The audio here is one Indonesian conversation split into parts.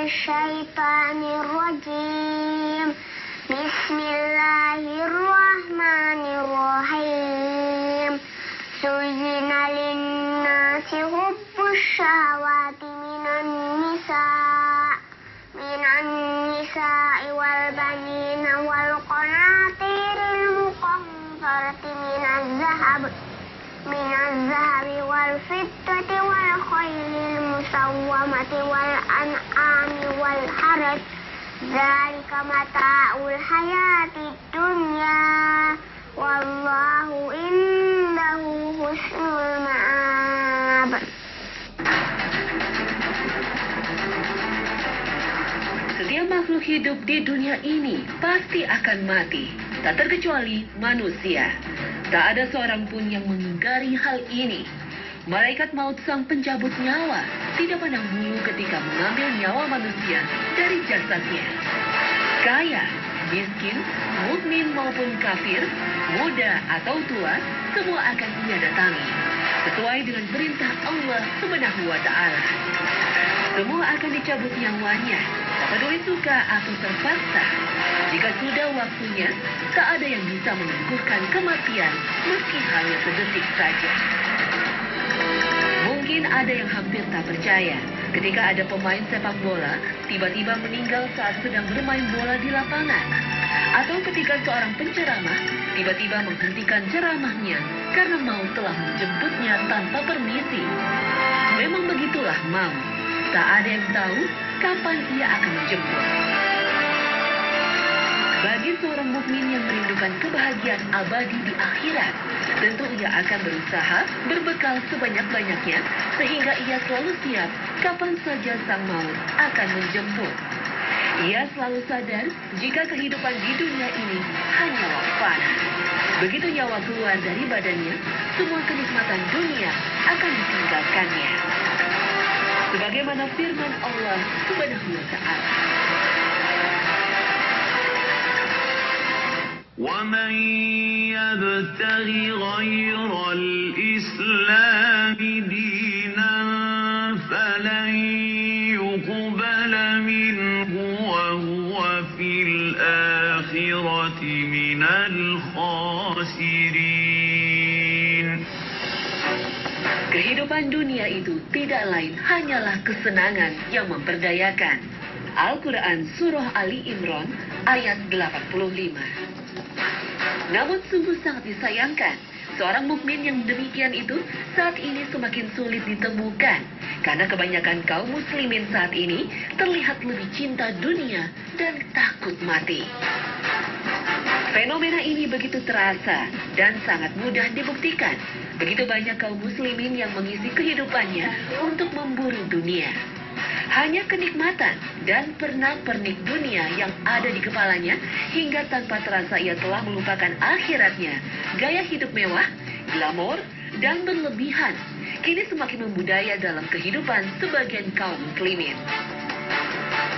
الشيطان الرجيم بسم الله الرحمن الرحيم زين للناس حب الشهوات من النساء والبنين والقناطير المقنطرة من الذهب والفضة والخيل المسومة والأنعام والحرث ذلك متاع الحياة الدنيا والله عنده حسن المآب. Setiap makhluk hidup di dunia ini pasti akan mati, tak terkecuali manusia. Tak ada seorang pun yang mengingkari hal ini. Malaikat maut sang pencabut nyawa tidak pandang bulu ketika mengambil nyawa manusia dari jasadnya. Kaya, miskin, mukmin maupun kafir, muda atau tua, semua akan ia datangi sesuai dengan perintah Allah Subhanahu wa Ta'ala. Semua akan dicabut nyawanya, tak peduli suka atau terpaksa. Jika sudah waktunya, tak ada yang bisa menangguhkan kematian meski hanya sedetik saja. Mungkin ada yang hampir tak percaya ketika ada pemain sepak bola tiba-tiba meninggal saat sedang bermain bola di lapangan. Atau ketika seorang penceramah tiba-tiba menghentikan ceramahnya karena maut telah menjemputnya tanpa permisi. Memang begitulah maut. Tak ada yang tahu kapan ia akan menjemput. Bagi seorang mukmin yang merindukan kebahagiaan abadi di akhirat, tentu ia akan berusaha berbekal sebanyak-banyaknya sehingga ia selalu siap kapan saja sang maut akan menjemput. Ia selalu sadar jika kehidupan di dunia ini hanyalah fana. Begitu nyawa keluar dari badannya, semua kenikmatan dunia akan ditinggalkannya. Sebagaimana firman Allah Subhanahu wa Ta'ala. وَمَنْ يَبْتَغِ غَيْرَ الْإِسْلَامِ دِينًا فَلَنْ يُقْبَلَ مِنْهُ وَهُوَ فِي الْآخِرَةِ مِنَ الْخَاسِرِينَ. Kehidupan dunia itu tidak lain hanyalah kesenangan yang memperdayakan. Al-Quran Surah Ali Imran ayat 85. Namun sungguh sangat disayangkan, seorang mukmin yang demikian itu saat ini semakin sulit ditemukan. Karena kebanyakan kaum muslimin saat ini terlihat lebih cinta dunia dan takut mati. Fenomena ini begitu terasa dan sangat mudah dibuktikan. Begitu banyak kaum muslimin yang mengisi kehidupannya untuk memburu dunia. Hanya kenikmatan dan pernak-pernik dunia yang ada di kepalanya hingga tanpa terasa ia telah melupakan akhiratnya. Gaya hidup mewah, glamor, dan berlebihan kini semakin membudaya dalam kehidupan sebagian kaum muslimin.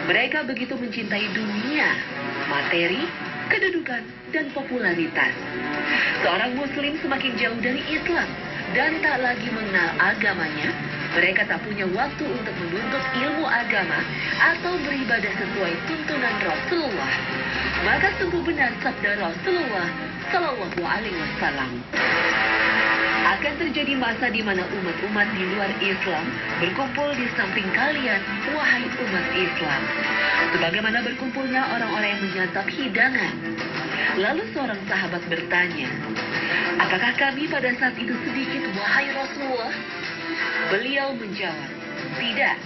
Mereka begitu mencintai dunia, materi, kedudukan, dan popularitas. Seorang muslim semakin jauh dari Islam dan tak lagi mengenal agamanya. Mereka tak punya waktu untuk menuntut ilmu agama atau beribadah sesuai tuntunan Rasulullah. Maka sungguh benar sabda Rasulullah Sallallahu Alaihi Wasallam. Akan terjadi masa di mana umat-umat di luar Islam berkumpul di samping kalian, wahai umat Islam. Sebagaimana berkumpulnya orang-orang yang menyantap hidangan. Lalu seorang sahabat bertanya, apakah kami pada saat itu sedikit, wahai Rasulullah? Beliau menjawab, tidak.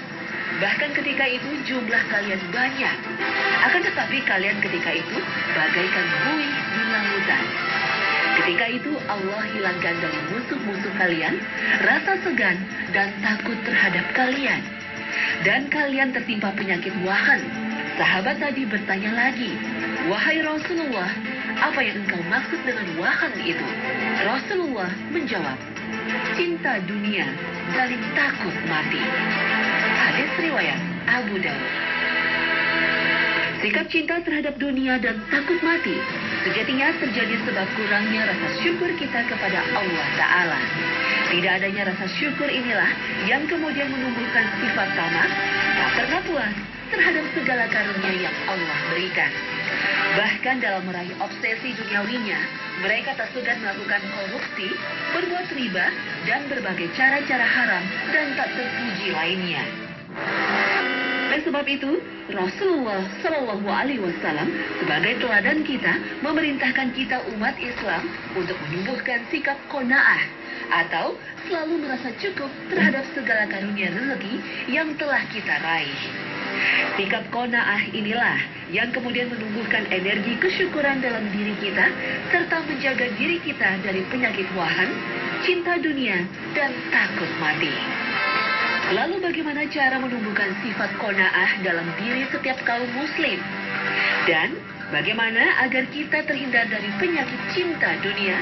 Bahkan ketika itu jumlah kalian banyak. Akan tetapi kalian ketika itu bagaikan buih di lautan. Ketika itu Allah hilangkan dari musuh-musuh kalian rasa segan dan takut terhadap kalian. Dan kalian tertimpa penyakit wahan. Sahabat tadi bertanya lagi, wahai Rasulullah, apa yang engkau maksud dengan wahan itu? Rasulullah menjawab, cinta dunia dan takut mati. Hadis riwayat Abu Dawud. Sikap cinta terhadap dunia dan takut mati sejatinya terjadi sebab kurangnya rasa syukur kita kepada Allah Ta'ala. Tidak adanya rasa syukur inilah yang kemudian menumbuhkan sifat tamak, tak pernah puas, terhadap segala karunia yang Allah berikan. Bahkan dalam meraih obsesi duniawinya, mereka tak segan melakukan korupsi, berbuat riba, dan berbagai cara-cara haram dan tak terpuji lainnya. Oleh sebab itu, Rasulullah Shallallahu Alaihi Wasallam sebagai teladan kita memerintahkan kita umat Islam untuk menumbuhkan sikap qanaah atau selalu merasa cukup terhadap segala karunia rezeki yang telah kita raih. Sikap qanaah inilah yang kemudian menumbuhkan energi kesyukuran dalam diri kita serta menjaga diri kita dari penyakit wahan, cinta dunia, dan takut mati. Lalu bagaimana cara menumbuhkan sifat qanaah dalam diri setiap kaum muslim? Dan bagaimana agar kita terhindar dari penyakit cinta dunia?